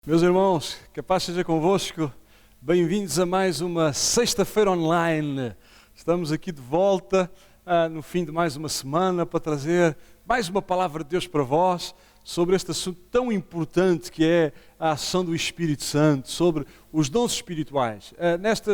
Meus irmãos, que a paz seja convosco. Bem-vindos a mais uma sexta-feira online. Estamos aqui de volta no fim de mais uma semana para trazer mais uma palavra de Deus para vós sobre este assunto tão importante que é a ação do Espírito Santo, sobre os dons espirituais. Esta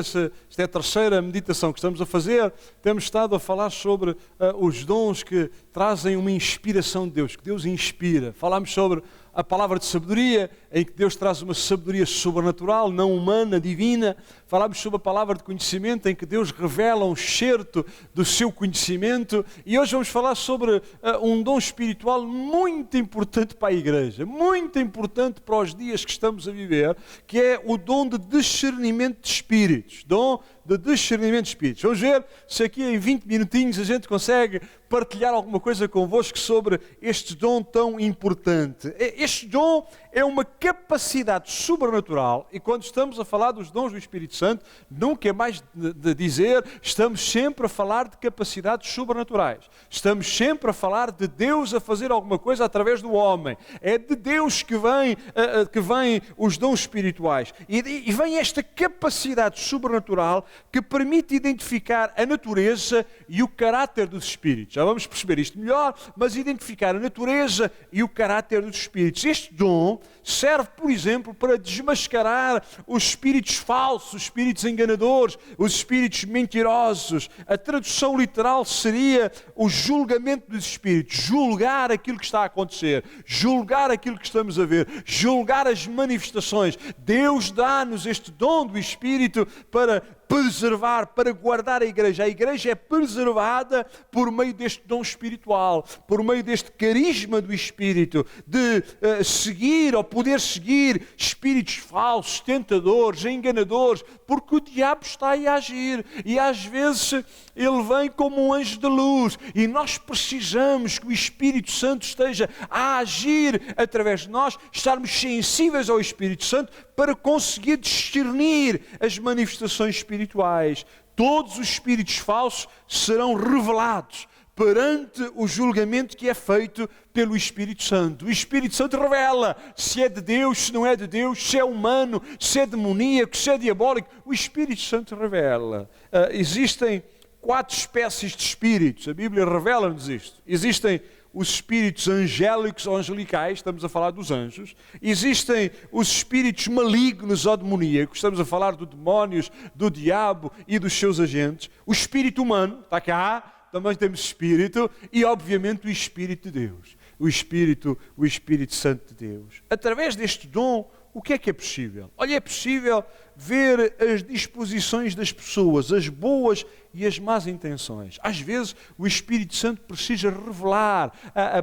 é a terceira meditação que estamos a fazer. Temos estado a falar sobre os dons que trazem uma inspiração de Deus, que Deus inspira. Falámos sobre a palavra de sabedoria, em que Deus traz uma sabedoria sobrenatural, não humana, divina. Falámos sobre a palavra de conhecimento, em que Deus revela um excerto do seu conhecimento. E hoje vamos falar sobre um dom espiritual muito importante para a igreja, muito importante para os dias que estamos a viver, que é o dom de discernimento de espíritos. Dom de discernimento de espíritos. Vamos ver se aqui em 20 minutinhos a gente consegue partilhar alguma coisa convosco sobre este dom tão importante. Este dom é uma capacidade sobrenatural, e quando estamos a falar dos dons do Espírito Santo, nunca é mais de dizer, estamos sempre a falar de capacidades sobrenaturais. Estamos sempre a falar de Deus a fazer alguma coisa através do homem. É de Deus que vem os dons espirituais. E vem esta capacidade sobrenatural que permite identificar a natureza e o caráter dos espíritos. Já vamos perceber isto melhor, mas identificar a natureza e o caráter dos espíritos. Este dom serve, por exemplo, para desmascarar os espíritos falsos, os espíritos enganadores, os espíritos mentirosos. A tradução literal seria o julgamento dos espíritos, julgar aquilo que está a acontecer, julgar aquilo que estamos a ver, julgar as manifestações. Deus dá-nos este dom do Espírito para preservar, para guardar a igreja. A igreja é preservada por meio deste dom espiritual, por meio deste carisma do Espírito, de seguir ou poder seguir espíritos falsos, tentadores, enganadores, porque o diabo está aí a agir e às vezes ele vem como um anjo de luz e nós precisamos que o Espírito Santo esteja a agir através de nós, estarmos sensíveis ao Espírito Santo para conseguir discernir as manifestações espirituais. Todos os espíritos falsos serão revelados perante o julgamento que é feito pelo Espírito Santo. O Espírito Santo revela se é de Deus, se não é de Deus, se é humano, se é demoníaco, se é diabólico. O Espírito Santo revela. Existem 4 espécies de espíritos. A Bíblia revela-nos isto. Existem os espíritos angélicos ou angelicais, estamos a falar dos anjos. Existem os espíritos malignos ou demoníacos, estamos a falar dos demónios, do diabo e dos seus agentes. O espírito humano, está cá, também temos espírito, e obviamente o Espírito de Deus, o Espírito Santo de Deus. Através deste dom, o que é possível? Olha, é possível ver as disposições das pessoas, as boas e as más intenções. Às vezes o Espírito Santo precisa revelar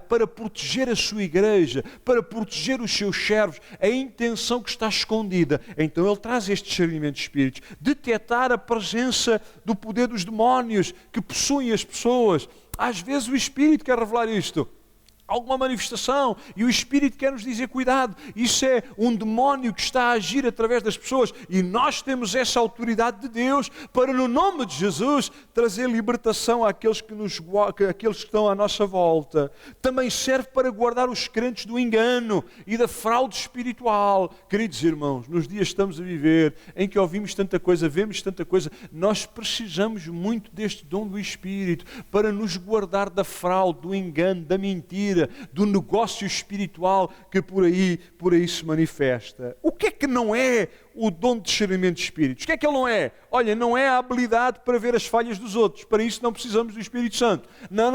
para proteger a sua igreja, para proteger os seus servos, a intenção que está escondida. Então ele traz este discernimento de espíritos, detectar a presença do poder dos demónios que possuem as pessoas. Às vezes o Espírito quer revelar isto, alguma manifestação, e o Espírito quer nos dizer, cuidado, isso é um demónio que está a agir através das pessoas, e nós temos essa autoridade de Deus para, no nome de Jesus, trazer libertação àqueles que estão à nossa volta. Também serve para guardar os crentes do engano e da fraude espiritual. Queridos irmãos, nos dias que estamos a viver, em que ouvimos tanta coisa, vemos tanta coisa, nós precisamos muito deste dom do Espírito para nos guardar da fraude, do engano, da mentira, do negócio espiritual que por aí se manifesta. O que é que não é o dom de discernimento de espíritos? O que é que ele não é? Olha, não é a habilidade para ver as falhas dos outros. Para isso não precisamos do Espírito Santo. Não.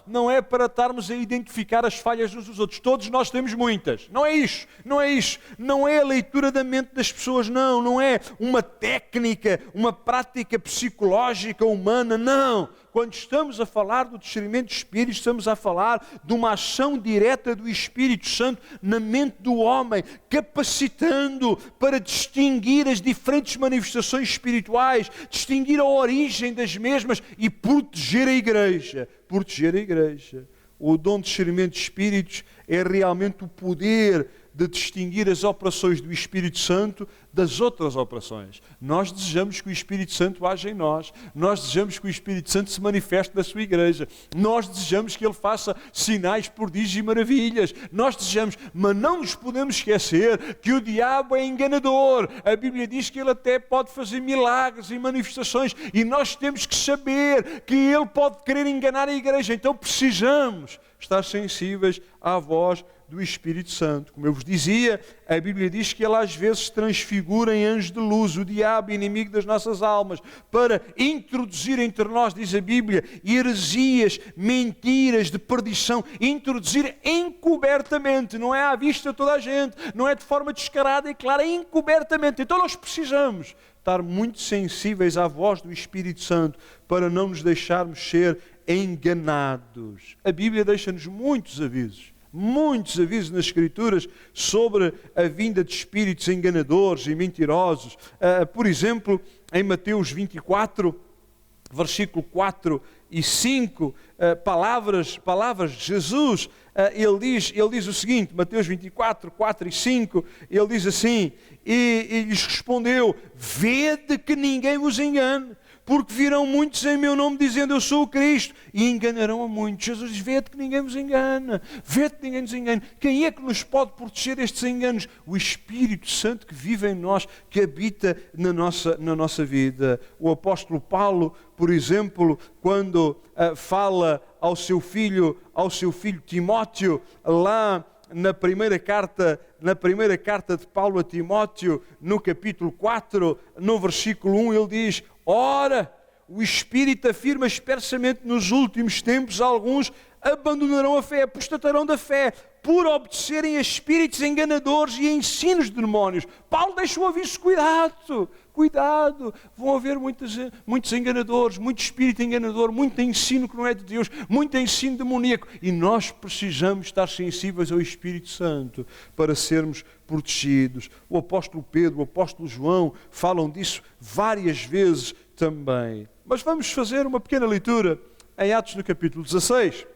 Não é para estarmos a identificar as falhas uns dos outros. Todos nós temos muitas. Não é isso. Não é a leitura da mente das pessoas. Não é uma técnica, uma prática psicológica humana. Não. Quando estamos a falar do discernimento de espíritos, estamos a falar de uma ação direta do Espírito Santo na mente do homem, capacitando para distinguir as diferentes manifestações espirituais, distinguir a origem das mesmas e proteger a igreja. O dom de discernimento de espíritos é realmente o poder de distinguir as operações do Espírito Santo das outras operações. Nós desejamos que o Espírito Santo haja em nós. Nós desejamos que o Espírito Santo se manifeste na sua igreja. Nós desejamos que Ele faça sinais, prodígios e maravilhas. Nós desejamos, mas não nos podemos esquecer que o diabo é enganador. A Bíblia diz que ele até pode fazer milagres e manifestações e nós temos que saber que ele pode querer enganar a igreja. Então precisamos estar sensíveis à voz do Espírito Santo. Como eu vos dizia, a Bíblia diz que ele às vezes transfigura em anjo de luz, o diabo, inimigo das nossas almas, para introduzir entre nós, diz a Bíblia, heresias, mentiras de perdição, introduzir encobertamente, não é à vista de toda a gente, não é de forma descarada e clara, encobertamente. Então nós precisamos estar muito sensíveis à voz do Espírito Santo para não nos deixarmos ser enganados. A Bíblia deixa-nos muitos avisos nas Escrituras sobre a vinda de espíritos enganadores e mentirosos. Por exemplo, em Mateus 24, versículo 4 e 5, palavras de Jesus, ele diz o seguinte, Mateus 24, 4 e 5, ele diz assim, e lhes respondeu, vede que ninguém vos engane, porque virão muitos em meu nome dizendo eu sou o Cristo e enganarão a muitos. Jesus diz, vede que ninguém vos engana, vede que ninguém nos engane. Quem é que nos pode proteger destes enganos? O Espírito Santo que vive em nós, que habita na nossa vida. O apóstolo Paulo, por exemplo, quando fala ao seu filho Timóteo, lá na primeira carta de Paulo a Timóteo, no capítulo 4, no versículo 1, ele diz, ora, o Espírito afirma expressamente nos últimos tempos alguns abandonarão a fé, apostatarão da fé, por obedecerem a espíritos enganadores e a ensinos de demónios. Paulo deixa o aviso, cuidado, vão haver muitos enganadores, muito espírito enganador, muito ensino que não é de Deus, muito ensino demoníaco. E nós precisamos estar sensíveis ao Espírito Santo para sermos protegidos. O apóstolo Pedro, o apóstolo João falam disso várias vezes também. Mas vamos fazer uma pequena leitura em Atos no capítulo 16.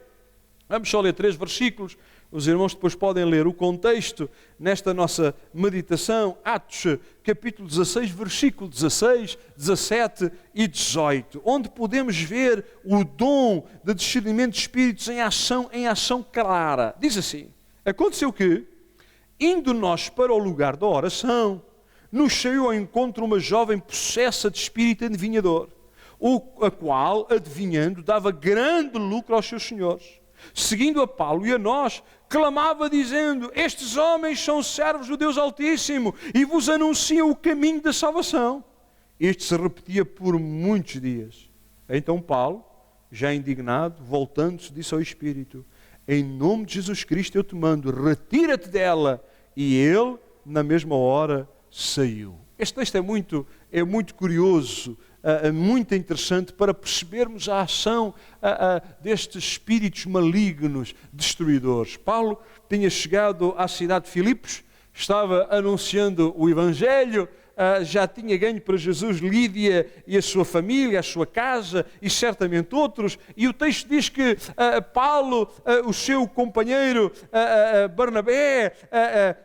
Vamos só ler 3 versículos. Os irmãos depois podem ler o contexto nesta nossa meditação. Atos capítulo 16, versículo 16, 17 e 18. Onde podemos ver o dom de discernimento de espíritos em ação clara. Diz assim, aconteceu que, indo nós para o lugar da oração, nos saiu ao encontro uma jovem possessa de espírito adivinhador, a qual, adivinhando, dava grande lucro aos seus senhores. Seguindo a Paulo e a nós, clamava dizendo, estes homens são servos do Deus Altíssimo e vos anunciam o caminho da salvação. Isto se repetia por muitos dias. Então Paulo, já indignado, voltando-se, disse ao Espírito, em nome de Jesus Cristo eu te mando, retira-te dela. E ele, na mesma hora, saiu. Este texto é muito curioso, muito interessante para percebermos a ação destes espíritos malignos, destruidores. Paulo tinha chegado à cidade de Filipos, estava anunciando o Evangelho, já tinha ganho para Jesus Lídia e a sua família, a sua casa e certamente outros, e o texto diz que Paulo, o seu companheiro Barnabé,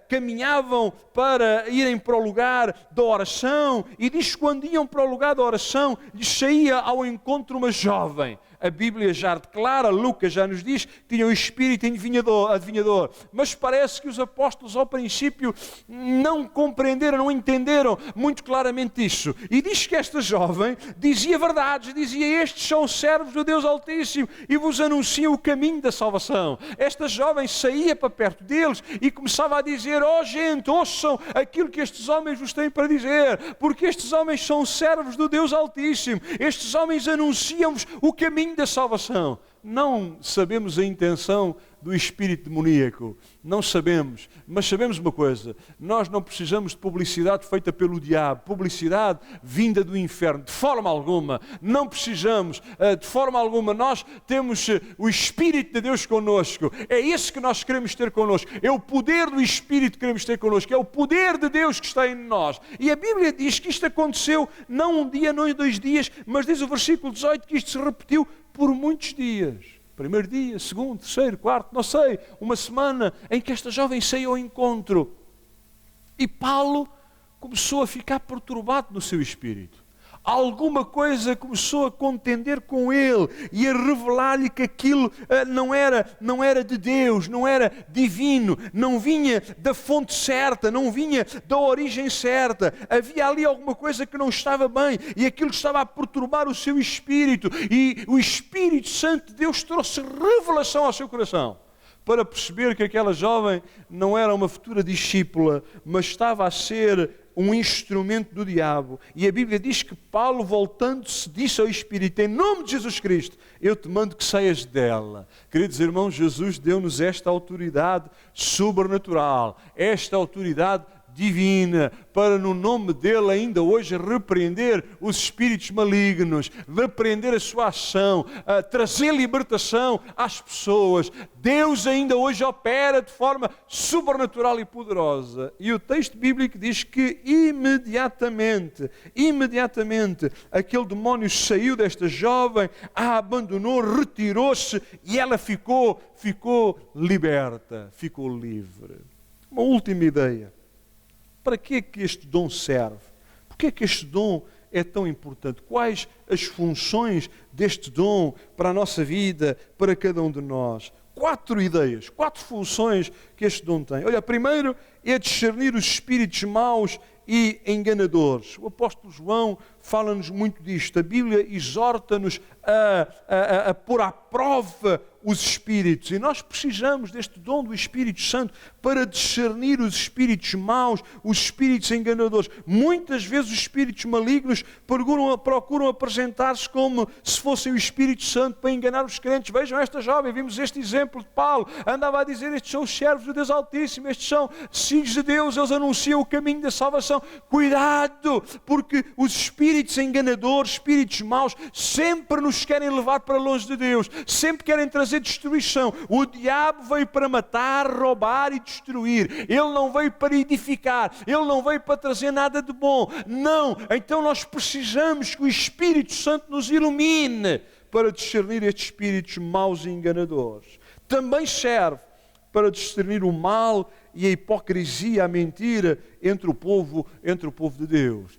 caminhavam para irem para o lugar da oração, e diz que quando iam para o lugar da oração, lhes saía ao encontro uma jovem. A Bíblia já declara, Lucas já nos diz que tinha um espírito adivinhador. Mas parece que os apóstolos ao princípio não compreenderam, não entenderam muito claramente isso. E diz que esta jovem dizia verdades, dizia, estes são servos do Deus Altíssimo e vos anunciam o caminho da salvação. Esta jovem saía para perto deles e começava a dizer, gente, ouçam aquilo que estes homens vos têm para dizer, porque estes homens são servos do Deus Altíssimo. Estes homens anunciam-vos o caminho da salvação. Não sabemos a intenção do espírito demoníaco, não sabemos, mas sabemos uma coisa, nós não precisamos de publicidade feita pelo diabo, publicidade vinda do inferno, de forma alguma, não precisamos, de forma alguma. Nós temos o Espírito de Deus connosco, é esse que nós queremos ter connosco, é o poder do Espírito que queremos ter connosco, é o poder de Deus que está em nós. E a Bíblia diz que isto aconteceu não um dia, não em 2 dias, mas diz o versículo 18 que isto se repetiu por muitos dias. Primeiro dia, segundo, terceiro, quarto, não sei, uma semana em que esta jovem saiu ao encontro. E Paulo começou a ficar perturbado no seu espírito. Alguma coisa começou a contender com ele e a revelar-lhe que aquilo não era de Deus, não era divino, não vinha da fonte certa, não vinha da origem certa. Havia ali alguma coisa que não estava bem e aquilo estava a perturbar o seu espírito. E o Espírito Santo de Deus trouxe revelação ao seu coração para perceber que aquela jovem não era uma futura discípula, mas estava a ser um instrumento do diabo. E a Bíblia diz que Paulo, voltando-se, disse ao Espírito: em nome de Jesus Cristo, eu te mando que saias dela. Queridos irmãos, Jesus deu-nos esta autoridade sobrenatural, esta autoridade divina, para no nome dele ainda hoje repreender os espíritos malignos, repreender a sua ação, trazer libertação às pessoas. Deus ainda hoje opera de forma sobrenatural e poderosa. E o texto bíblico diz que imediatamente, aquele demónio saiu desta jovem, a abandonou, retirou-se e ela ficou liberta, ficou livre. Uma última ideia. Para que é que este dom serve? Porque é que este dom é tão importante? Quais as funções deste dom para a nossa vida, para cada um de nós? 4 ideias, 4 funções que este dom tem. Olha, primeiro é discernir os espíritos maus e enganadores. O apóstolo João fala-nos muito disto. A Bíblia exorta-nos a pôr à prova os espíritos. E nós precisamos deste dom do Espírito Santo para discernir os espíritos maus, os espíritos enganadores. Muitas vezes os espíritos malignos procuram apresentar-se como se fossem o Espírito Santo para enganar os crentes. Vejam esta jovem, vimos este exemplo de Paulo. Andava a dizer: estes são os servos do Deus Altíssimo, estes são filhos de Deus, eles anunciam o caminho da salvação. Cuidado, porque os espíritos enganadores, espíritos maus, sempre nos querem levar para longe de Deus, sempre querem trazer destruição. O diabo veio para matar, roubar e destruir. Ele não veio para edificar, ele não veio para trazer nada de bom. Não, então nós precisamos que o Espírito Santo nos ilumine para discernir estes espíritos maus e enganadores. Também serve para discernir o mal e a hipocrisia, a mentira entre o povo de Deus.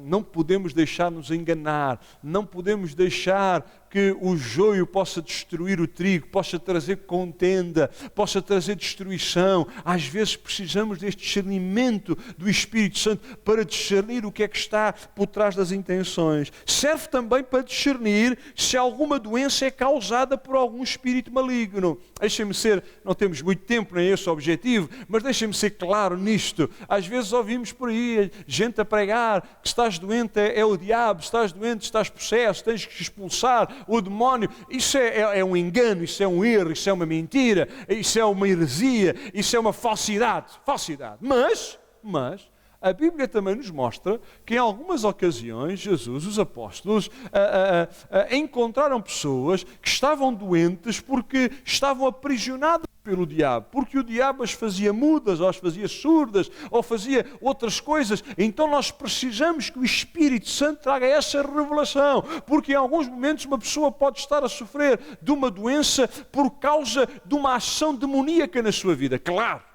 Não podemos deixar-nos enganar, não podemos deixar que o joio possa destruir o trigo, possa trazer contenda, possa trazer destruição. Às vezes precisamos deste discernimento do Espírito Santo para discernir o que é que está por trás das intenções. Serve também para discernir se alguma doença é causada por algum espírito maligno. Deixem-me ser, não temos muito tempo, nem esse o objetivo, mas deixem-me ser claro nisto. Às vezes ouvimos por aí gente a pregar que estás doente é o diabo, estás doente, estás possesso, tens que expulsar o demónio. Isso é um engano, isso é um erro, isso é uma mentira, isso é uma heresia, isso é uma falsidade. Mas a Bíblia também nos mostra que em algumas ocasiões Jesus, os apóstolos, encontraram pessoas que estavam doentes porque estavam aprisionadas pelo diabo, porque o diabo as fazia mudas, ou as fazia surdas, ou fazia outras coisas. Então nós precisamos que o Espírito Santo traga essa revelação, porque em alguns momentos uma pessoa pode estar a sofrer de uma doença por causa de uma ação demoníaca na sua vida. Claro,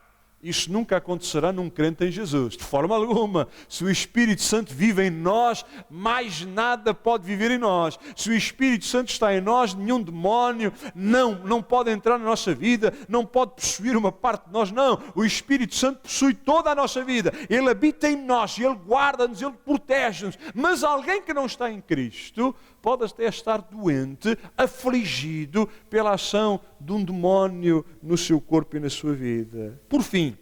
isso nunca acontecerá num crente em Jesus, de forma alguma. Se o Espírito Santo vive em nós, mais nada pode viver em nós. Se o Espírito Santo está em nós, nenhum demónio não pode entrar na nossa vida, não pode possuir uma parte de nós, não. O Espírito Santo possui toda a nossa vida. Ele habita em nós, Ele guarda-nos, Ele protege-nos. Mas alguém que não está em Cristo pode até estar doente, afligido pela ação de um demónio no seu corpo e na sua vida. Por fim,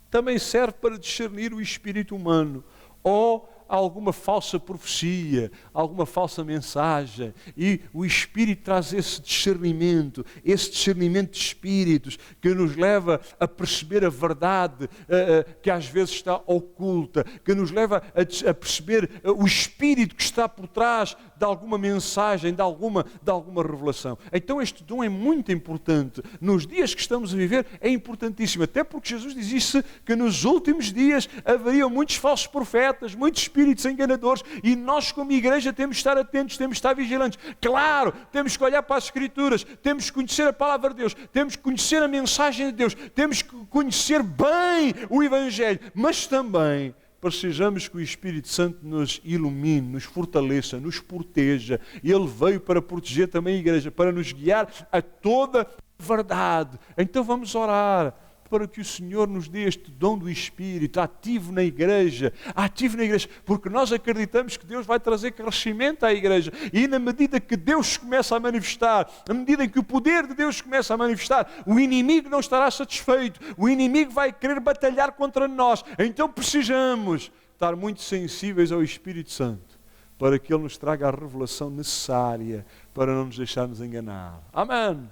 também serve para discernir o espírito humano, ou alguma falsa profecia, alguma falsa mensagem, e o Espírito traz esse discernimento de espíritos, que nos leva a perceber a verdade que às vezes está oculta, que nos leva a perceber o espírito que está por trás de alguma mensagem, de alguma revelação. Então este dom é muito importante. Nos dias que estamos a viver é importantíssimo, até porque Jesus disse que nos últimos dias haveriam muitos falsos profetas, muitos espíritos enganadores, e nós como igreja temos de estar atentos, temos de estar vigilantes. Claro, temos que olhar para as Escrituras, temos que conhecer a palavra de Deus, temos que conhecer a mensagem de Deus, temos que conhecer bem o Evangelho, mas também precisamos que o Espírito Santo nos ilumine, nos fortaleça, nos proteja. Ele veio para proteger também a igreja, para nos guiar a toda a verdade. Então vamos orar para que o Senhor nos dê este dom do Espírito, ativo na igreja, porque nós acreditamos que Deus vai trazer crescimento à igreja, e na medida que Deus começa a manifestar, na medida em que o poder de Deus começa a manifestar, o inimigo não estará satisfeito, o inimigo vai querer batalhar contra nós. Então precisamos estar muito sensíveis ao Espírito Santo, para que Ele nos traga a revelação necessária, para não nos deixarmos enganar. Amém.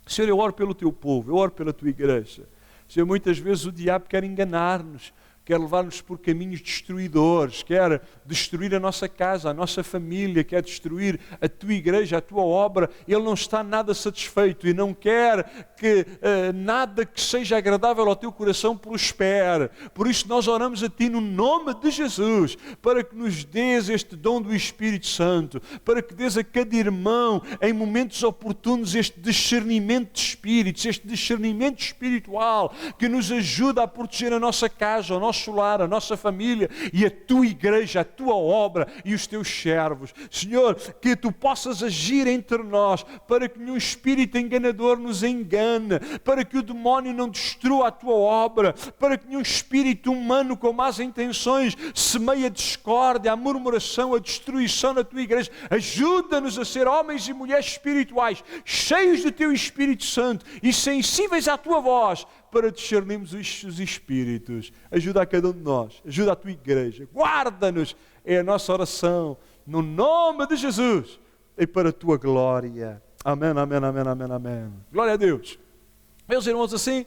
Senhor, eu oro pelo Teu povo, eu oro pela Tua igreja. Senhor, muitas vezes o diabo quer enganar-nos, quer levar-nos por caminhos destruidores, quer destruir a nossa casa, a nossa família, quer destruir a Tua igreja, a Tua obra. Ele não está nada satisfeito e não quer que nada que seja agradável ao Teu coração prospere. Por isso nós oramos a Ti no nome de Jesus, para que nos dês este dom do Espírito Santo, para que dês a cada irmão, em momentos oportunos, este discernimento de espíritos, este discernimento espiritual, que nos ajuda a proteger a nossa casa, o nosso lar, a nossa família e a Tua igreja, a Tua obra e os Teus servos. Senhor, que Tu possas agir entre nós, para que nenhum espírito enganador nos engane, para que o demónio não destrua a Tua obra, para que nenhum espírito humano com más intenções semeie a discórdia, a murmuração, a destruição na Tua igreja. Ajuda-nos a ser homens e mulheres espirituais, cheios do Teu Espírito Santo e sensíveis à Tua voz, para discernirmos os espíritos. Ajuda a cada um de nós, ajuda a Tua igreja, guarda-nos, é a nossa oração, no nome de Jesus e para a Tua glória. Amém, amém, amém, amém, amém. Glória a Deus. Meus irmãos, assim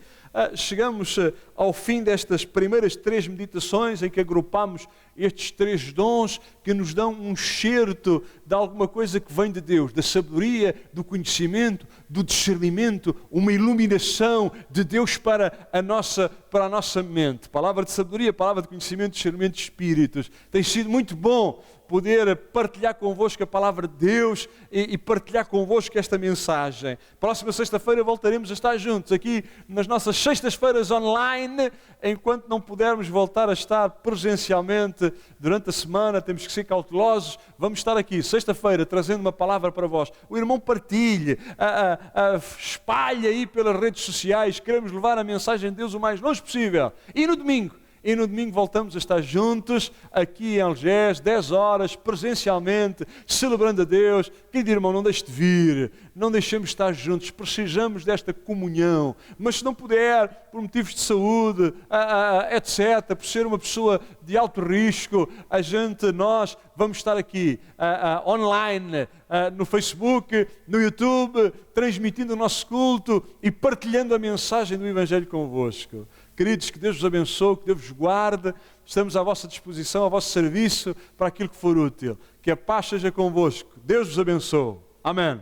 chegamos ao fim destas primeiras 3 meditações, em que agrupamos estes 3 dons que nos dão um excerto de alguma coisa que vem de Deus, da sabedoria, do conhecimento, do discernimento, uma iluminação de Deus para a nossa mente. Palavra de sabedoria, palavra de conhecimento, discernimento de espíritos. Tem sido muito bom poder partilhar convosco a palavra de Deus e partilhar convosco esta mensagem. Próxima sexta-feira voltaremos a estar juntos aqui nas nossas sextas-feiras online, enquanto não pudermos voltar a estar presencialmente durante a semana. Temos que ser cautelosos. Vamos estar aqui sexta-feira trazendo uma palavra para vós. O irmão partilhe, espalhe aí pelas redes sociais. Queremos levar a mensagem de Deus o mais longe possível. E no domingo voltamos a estar juntos, aqui em Algés, 10 horas, presencialmente, celebrando a Deus. Querido irmão, não deixe de vir, não deixemos de estar juntos, precisamos desta comunhão. Mas se não puder, por motivos de saúde, etc., por ser uma pessoa de alto risco, nós vamos estar aqui, online, no Facebook, no YouTube, transmitindo o nosso culto e partilhando a mensagem do Evangelho convosco. Queridos, que Deus vos abençoe, que Deus vos guarde. Estamos à vossa disposição, ao vosso serviço, para aquilo que for útil. Que a paz seja convosco. Deus vos abençoe. Amém.